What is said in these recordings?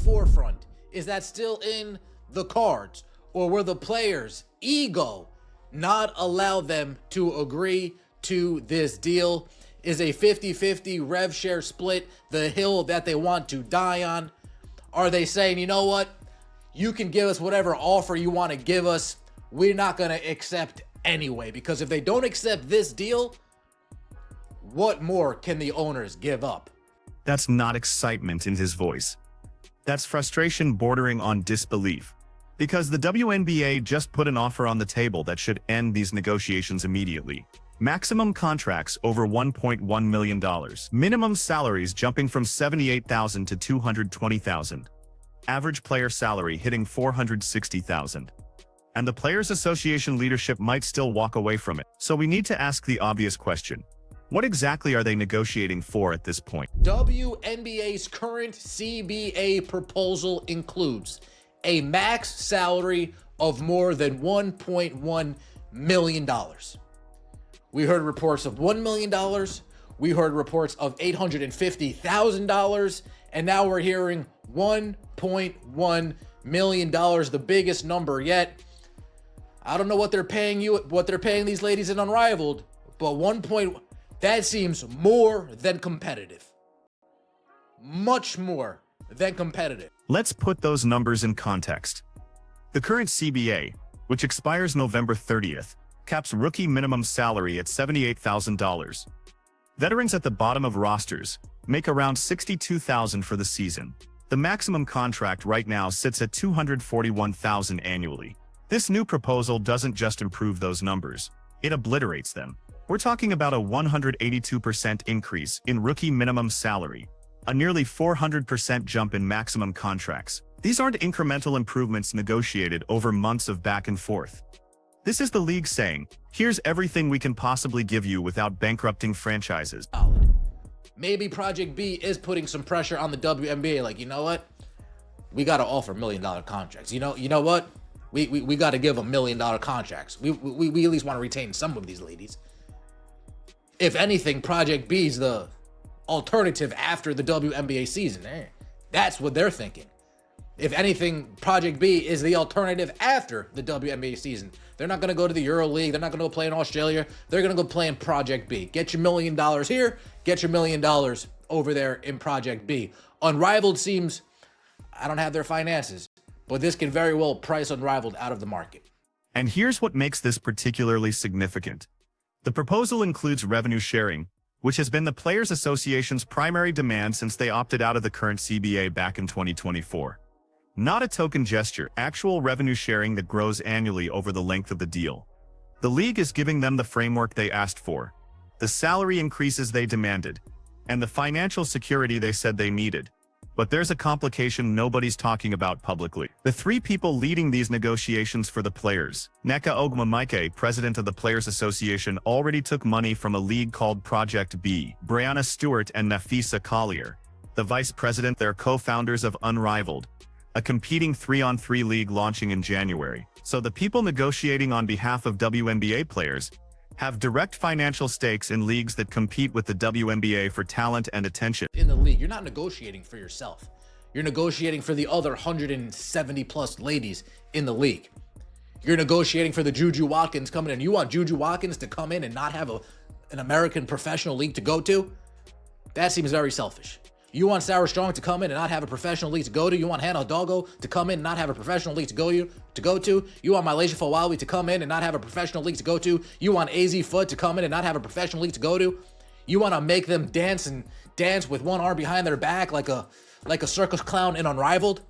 forefront? Is that still in the cards? Or will the players' ego not allow them to agree to this deal? Is a 50-50 rev share split the hill that they want to die on? Are they saying, you know what? You can give us whatever offer you want to give us. We're not going to accept anyway. Because if they don't accept this deal, what more can the owners give up? That's not excitement in his voice. That's frustration bordering on disbelief. Because the WNBA just put an offer on the table that should end these negotiations immediately. Maximum contracts over $1.1 million. Minimum salaries jumping from $78,000 to $220,000. Average player salary hitting $460,000. And the Players Association leadership might still walk away from it. So we need to ask the obvious question. What exactly are they negotiating for at this point? WNBA's current CBA proposal includes a max salary of more than $1.1 million. We heard reports of $1 million. We heard reports of $850,000. And now we're hearing $1.1 million, the biggest number yet. I don't know what they're paying these ladies in Unrivaled, but that seems more than competitive. Much more than competitive. Let's put those numbers in context. The current CBA, which expires November 30th, caps rookie minimum salary at $78,000. Veterans at the bottom of rosters make around $62,000 for the season. The maximum contract right now sits at $241,000 annually. This new proposal doesn't just improve those numbers, it obliterates them. We're talking about a 182% increase in rookie minimum salary, a nearly 400% jump in maximum contracts. These aren't incremental improvements negotiated over months of back and forth. This is the league saying, here's everything we can possibly give you without bankrupting franchises. Maybe Project B is putting some pressure on the WNBA, like, you know what? We got to offer $1 million contracts. You know what? We got to give them $1 million contracts. We at least want to retain some of these ladies. If anything, Project B is the alternative after the WNBA season. That's what they're thinking. If anything, Project B is the alternative after the WNBA season. They're not going to go to the Euro League. They're not going to go play in Australia. They're going to go play in Project B. Get your $1 million here. Get your $1 million over there in Project B. Unrivaled seems, I don't have their finances, but this can very well price Unrivaled out of the market. And here's what makes this particularly significant. The proposal includes revenue sharing, which has been the Players Association's primary demand since they opted out of the current CBA back in 2024. Not a token gesture, actual revenue sharing that grows annually over the length of the deal. The league is giving them the framework they asked for, the salary increases they demanded, and the financial security they said they needed. But there's a complication nobody's talking about publicly. The three people leading these negotiations for the players, Nneka Ogwumike, president of the Players Association, already took money from a league called Project B. Brianna Stewart and Nafisa Collier, the vice president, they're co-founders of Unrivaled, a competing 3-on-3 league launching in January. So the people negotiating on behalf of WNBA players have direct financial stakes in leagues that compete with the WNBA for talent and attention. In the league, you're not negotiating for yourself. You're negotiating for the other 170 plus ladies in the league. You're negotiating for the Juju Watkins coming in. You want Juju Watkins to come in and not have an American professional league to go to? That seems very selfish. You want Sarah Strong to come in and not have a professional league to go to? You want Hannah Dogo to come in and not have a professional league to go to? You want Malaysia Fawali to come in and not have a professional league to go to? You want AZ Foot to come in and not have a professional league to go to? You want to make them dance with one arm behind their back like a circus clown in Unrivaled?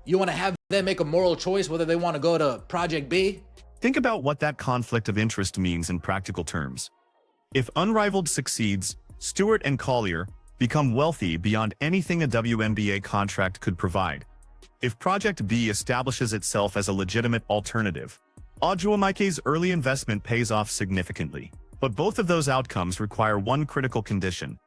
You want to have them make a moral choice whether they want to go to Project B? Think about what that conflict of interest means in practical terms. If Unrivaled succeeds, Stewart and Collier become wealthy beyond anything a WNBA contract could provide. If Project B establishes itself as a legitimate alternative, Ogwumike's early investment pays off significantly. But both of those outcomes require one critical condition.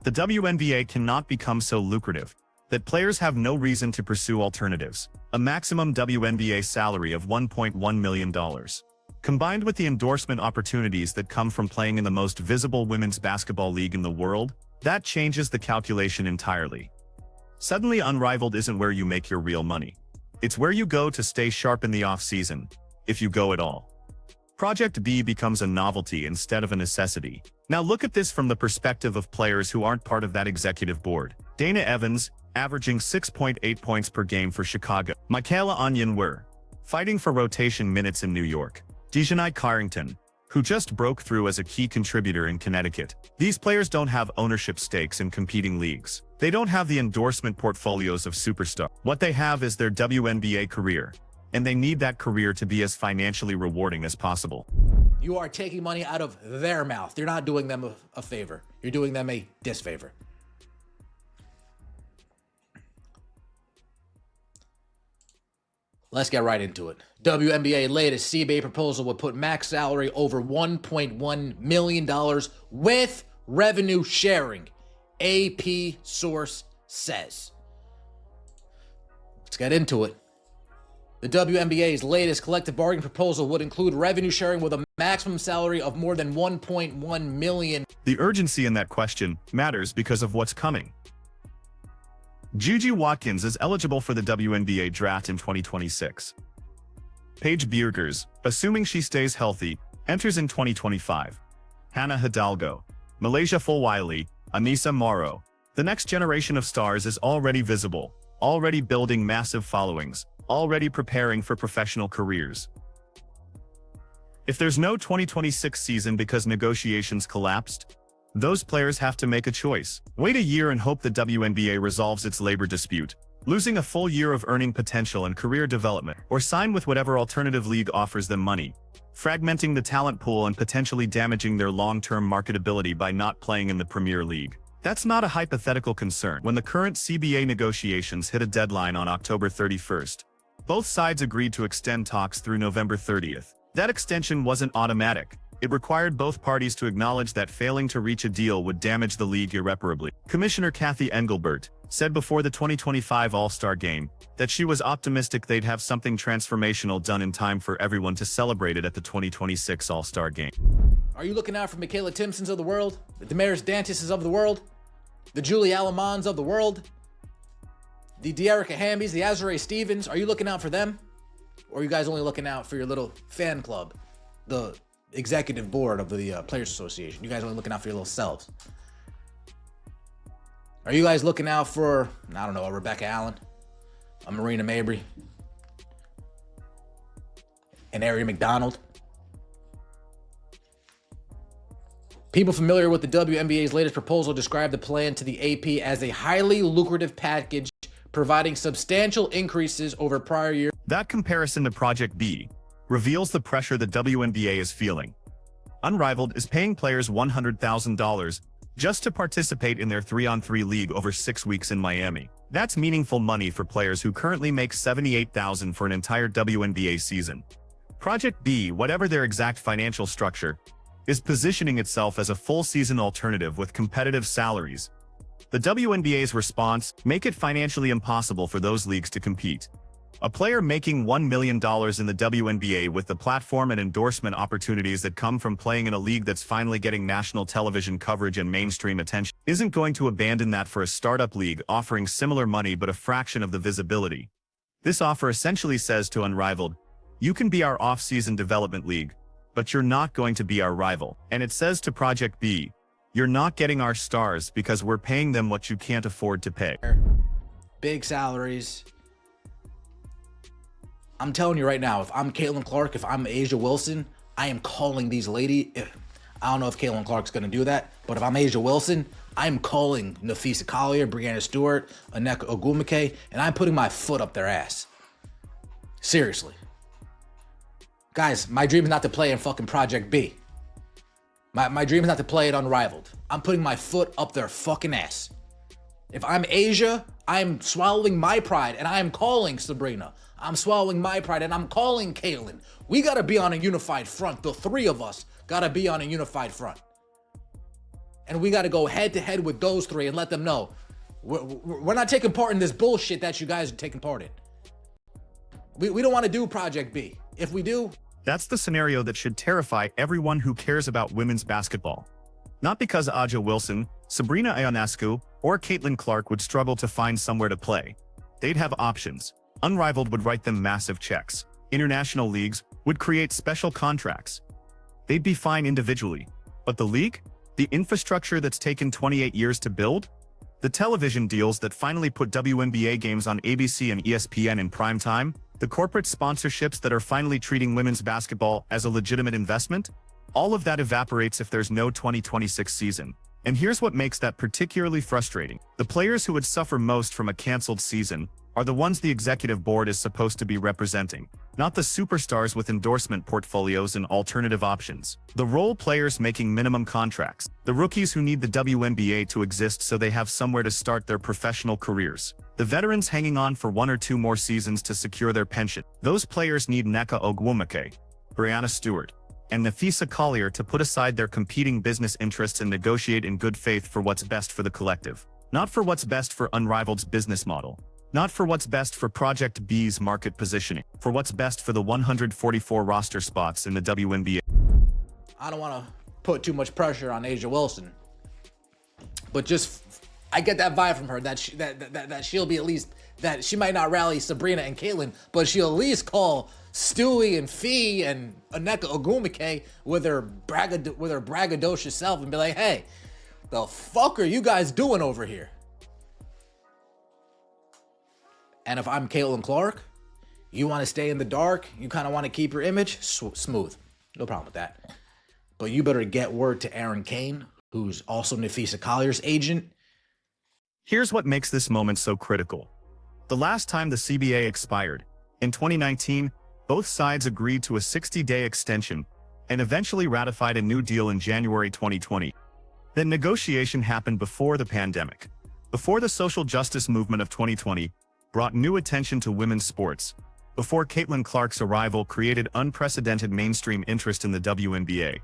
The WNBA cannot become so lucrative that players have no reason to pursue alternatives. A maximum WNBA salary of $1.1 million. Combined with the endorsement opportunities that come from playing in the most visible women's basketball league in the world, that changes the calculation entirely. Suddenly Unrivaled isn't where you make your real money. It's where you go to stay sharp in the off-season, if you go at all. Project B becomes a novelty instead of a necessity. Now look at this from the perspective of players who aren't part of that executive board. Dana Evans, averaging 6.8 points per game for Chicago. Michaela Onyenwere, fighting for rotation minutes in New York. Dejanai Carrington, who just broke through as a key contributor in Connecticut. These players don't have ownership stakes in competing leagues. They don't have the endorsement portfolios of superstars. What they have is their WNBA career, and they need that career to be as financially rewarding as possible. You are taking money out of their mouth. You're not doing them a favor. You're doing them a disfavor. Let's get right into it. WNBA latest CBA proposal would put max salary over $1.1 million with revenue sharing, AP source says. Let's get into it. The WNBA's latest collective bargaining proposal would include revenue sharing with a maximum salary of more than $1.1 million. The urgency in that question matters because of what's coming. Gigi Watkins is eligible for the WNBA draft in 2026. Paige Bueckers, assuming she stays healthy, enters in 2025. Hannah Hidalgo, Malaysia Fulwiley, Anissa Morrow. The next generation of stars is already visible, already building massive followings, already preparing for professional careers. If there's no 2026 season because negotiations collapsed, those players have to make a choice. Wait a year and hope the WNBA resolves its labor dispute, losing a full year of earning potential and career development, or sign with whatever alternative league offers them money, fragmenting the talent pool and potentially damaging their long-term marketability by not playing in the Premier League. That's not a hypothetical concern. When the current CBA negotiations hit a deadline on October 31st, both sides agreed to extend talks through November 30th. That extension wasn't automatic. It required both parties to acknowledge that failing to reach a deal would damage the league irreparably. Commissioner Kathy Engelbert said before the 2025 All-Star Game that she was optimistic they'd have something transformational done in time for everyone to celebrate it at the 2026 All-Star Game. Are you looking out for Michaela Timpsons of the world? The Damaris Dantises of the world? The Julie Alamans of the world? The De'Arica Hambys, the Azurá Stevens? Are you looking out for them? Or are you guys only looking out for your little fan club? The executive board of the Players Association. You guys are only looking out for your little selves. Are you guys looking out for, I don't know, a Rebecca Allen, a Marina Mabrey, an Ari McDonald? People familiar with the WNBA's latest proposal describe the plan to the AP as a highly lucrative package, providing substantial increases over prior years. That comparison to Project B reveals the pressure the WNBA is feeling. Unrivaled is paying players $100,000 just to participate in their 3-on-3 league over 6 weeks in Miami. That's meaningful money for players who currently make $78,000 for an entire WNBA season. Project B, whatever their exact financial structure, is positioning itself as a full-season alternative with competitive salaries. The WNBA's response: make it financially impossible for those leagues to compete. A player making $1 million in the WNBA with the platform and endorsement opportunities that come from playing in a league that's finally getting national television coverage and mainstream attention isn't going to abandon that for a startup league offering similar money but a fraction of the visibility. This offer essentially says to Unrivaled, you can be our off-season development league, but you're not going to be our rival. And it says to Project B, you're not getting our stars because we're paying them what you can't afford to pay. Big salaries. I'm telling you right now, if I'm Caitlin Clark, if I'm A'ja Wilson, I am calling these ladies. I don't know if Caitlin Clark's going to do that, but if I'm A'ja Wilson, I'm calling Nafisa Collier, Brianna Stewart, Aneka Ogwumike, and I'm putting my foot up their ass. Seriously. Guys, my dream is not to play in fucking Project B. My dream is not to play it Unrivaled. I'm putting my foot up their fucking ass. If I'm A'ja, I'm swallowing my pride and I'm calling Sabrina. I'm swallowing my pride and I'm calling Caitlin. We gotta be on a unified front. The three of us gotta be on a unified front. And we gotta go head to head with those three and let them know we're not taking part in this bullshit that you guys are taking part in. We don't want to do Project B. If we do, that's the scenario that should terrify everyone who cares about women's basketball. Not because A'ja Wilson Sabrina Ionescu or Caitlin Clark would struggle to find somewhere to play. They'd have options. Unrivaled would write them massive checks. International leagues would create special contracts. They'd be fine individually. But the league? The infrastructure that's taken 28 years to build? The television deals that finally put WNBA games on ABC and ESPN in prime time? The corporate sponsorships that are finally treating women's basketball as a legitimate investment? All of that evaporates if there's no 2026 season. And here's what makes that particularly frustrating. The players who would suffer most from a canceled season are the ones the executive board is supposed to be representing, not the superstars with endorsement portfolios and alternative options. The role players making minimum contracts, the rookies who need the WNBA to exist so they have somewhere to start their professional careers, the veterans hanging on for 1 or 2 more seasons to secure their pension. Those players need Nneka Ogwumike, Breanna Stewart, and Nafisa Collier to put aside their competing business interests and negotiate in good faith for what's best for the collective. Not for what's best for Unrivaled's business model. Not for what's best for Project B's market positioning. For what's best for the 144 roster spots in the WNBA. I don't want to put too much pressure on Asia Wilson, but I get that vibe from her that she'll be at least, that she might not rally Sabrina and Caitlin, but she'll at least call Stewie and Fee and Nneka Ogwumike with her braggadocious self and be like, hey, the fuck are you guys doing over here? And if I'm Caitlin Clark, you want to stay in the dark, you kind of want to keep your image, smooth. No problem with that. But you better get word to Aaron Kane, who's also Nafisa Collier's agent. Here's what makes this moment so critical. The last time the CBA expired, in 2019, both sides agreed to a 60-day extension and eventually ratified a new deal in January 2020. Then negotiation happened before the pandemic, before the social justice movement of 2020 brought new attention to women's sports, before Caitlin Clark's arrival created unprecedented mainstream interest in the WNBA.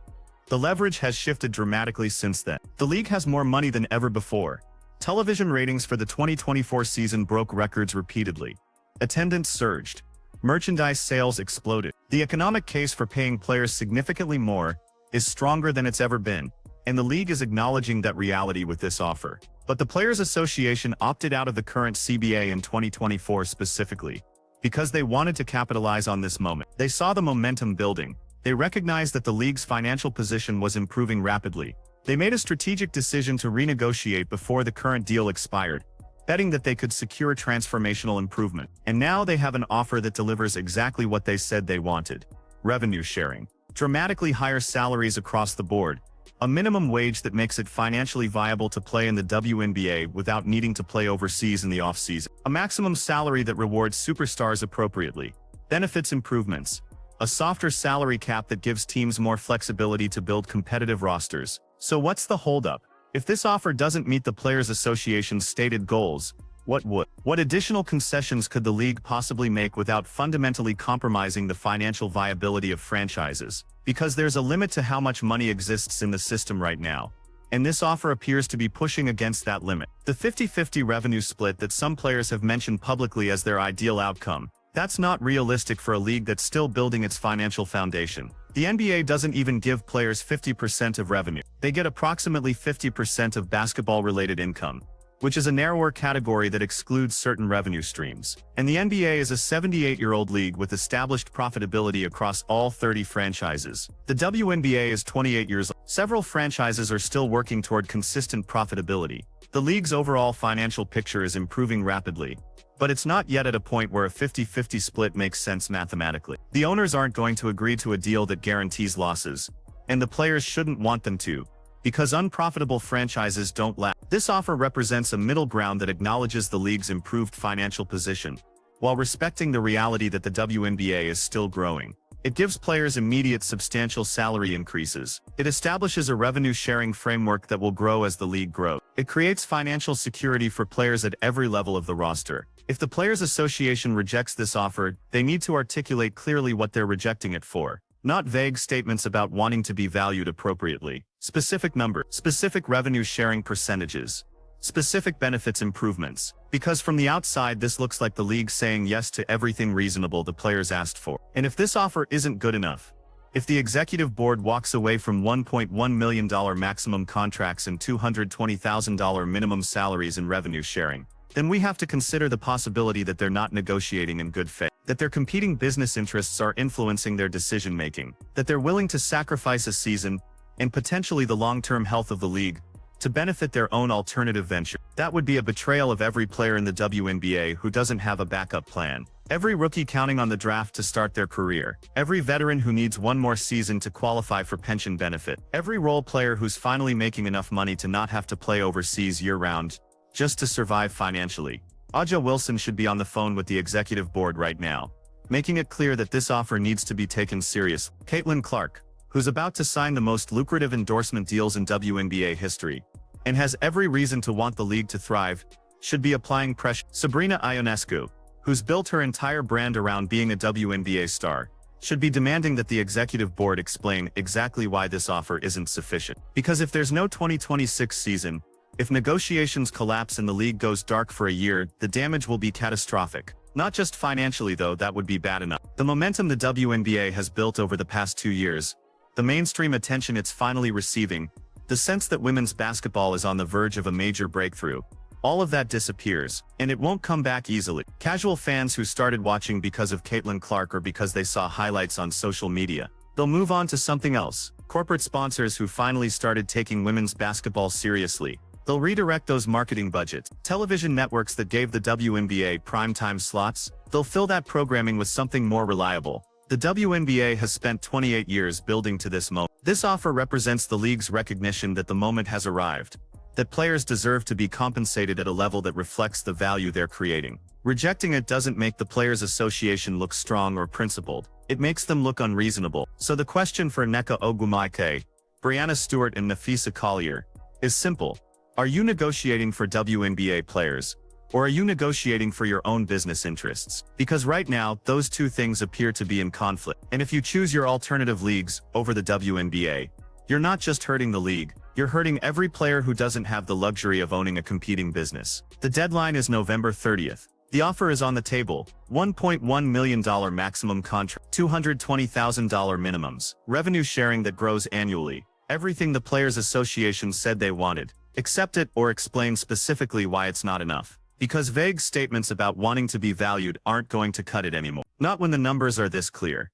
The leverage has shifted dramatically since then. The league has more money than ever before. Television ratings for the 2024 season broke records repeatedly. Attendance surged. Merchandise sales exploded. The economic case for paying players significantly more is stronger than it's ever been, and the league is acknowledging that reality with this offer. But the Players Association opted out of the current CBA in 2024 specifically because they wanted to capitalize on this moment. They saw the momentum building. They recognized that the league's financial position was improving rapidly. They made a strategic decision to renegotiate before the current deal expired, betting that they could secure transformational improvement. And now they have an offer that delivers exactly what they said they wanted. Revenue sharing. Dramatically higher salaries across the board. A minimum wage that makes it financially viable to play in the WNBA without needing to play overseas in the off-season. A maximum salary that rewards superstars appropriately. Benefits improvements. A softer salary cap that gives teams more flexibility to build competitive rosters. So what's the holdup? If this offer doesn't meet the Players Association's stated goals, what would? What additional concessions could the league possibly make without fundamentally compromising the financial viability of franchises? Because there's a limit to how much money exists in the system right now, and this offer appears to be pushing against that limit. The 50-50 revenue split that some players have mentioned publicly as their ideal outcome, that's not realistic for a league that's still building its financial foundation. The NBA doesn't even give players 50% of revenue. They get approximately 50% of basketball-related income, which is a narrower category that excludes certain revenue streams. And the NBA is a 78-year-old league with established profitability across all 30 franchises. The WNBA is 28 years old. Several franchises are still working toward consistent profitability. The league's overall financial picture is improving rapidly, but it's not yet at a point where a 50-50 split makes sense mathematically. The owners aren't going to agree to a deal that guarantees losses, and the players shouldn't want them to, because unprofitable franchises don't last. This offer represents a middle ground that acknowledges the league's improved financial position, while respecting the reality that the WNBA is still growing. It gives players immediate substantial salary increases. It establishes a revenue-sharing framework that will grow as the league grows. It creates financial security for players at every level of the roster. If the Players Association rejects this offer, they need to articulate clearly what they're rejecting it for. Not vague statements about wanting to be valued appropriately. Specific numbers, specific revenue sharing percentages, specific benefits improvements. Because from the outside this looks like the league saying yes to everything reasonable the players asked for. And if this offer isn't good enough, If the executive board walks away from $1.1 million maximum contracts and $220,000 minimum salaries and revenue sharing, then we have to consider the possibility that they're not negotiating in good faith, that their competing business interests are influencing their decision-making, that they're willing to sacrifice a season, and potentially the long-term health of the league, to benefit their own alternative venture. That would be a betrayal of every player in the WNBA who doesn't have a backup plan. Every rookie counting on the draft to start their career. Every veteran who needs one more season to qualify for pension benefit. Every role player who's finally making enough money to not have to play overseas year-round, just to survive financially. Aja Wilson should be on the phone with the executive board right now, making it clear that this offer needs to be taken seriously. Caitlin Clark, who's about to sign the most lucrative endorsement deals in WNBA history, and has every reason to want the league to thrive, should be applying pressure. Sabrina Ionescu, who's built her entire brand around being a WNBA star, should be demanding that the executive board explain exactly why this offer isn't sufficient. Because if there's no 2026 season, if negotiations collapse and the league goes dark for a year, the damage will be catastrophic. Not just financially though, that would be bad enough. The momentum the WNBA has built over the past 2 years, the mainstream attention it's finally receiving, the sense that women's basketball is on the verge of a major breakthrough, all of that disappears, and it won't come back easily. Casual fans who started watching because of Caitlin Clark or because they saw highlights on social media, they'll move on to something else. Corporate sponsors who finally started taking women's basketball seriously, they'll redirect those marketing budgets. Television networks that gave the WNBA primetime slots, they'll fill that programming with something more reliable. The WNBA has spent 28 years building to this moment. This offer represents the league's recognition that the moment has arrived, that players deserve to be compensated at a level that reflects the value they're creating. Rejecting it doesn't make the Players Association look strong or principled, it makes them look unreasonable. So the question for Nneka Ogwumike, Brianna Stewart and Nafisa Collier is simple. Are you negotiating for WNBA players, or are you negotiating for your own business interests? Because right now, those two things appear to be in conflict. And if you choose your alternative leagues over the WNBA, you're not just hurting the league, you're hurting every player who doesn't have the luxury of owning a competing business. The deadline is November 30th. The offer is on the table. $1.1 million maximum contract, $220,000 minimums, revenue sharing that grows annually. Everything the Players Association said they wanted. Accept it or explain specifically why it's not enough. Because vague statements about wanting to be valued aren't going to cut it anymore. Not when the numbers are this clear.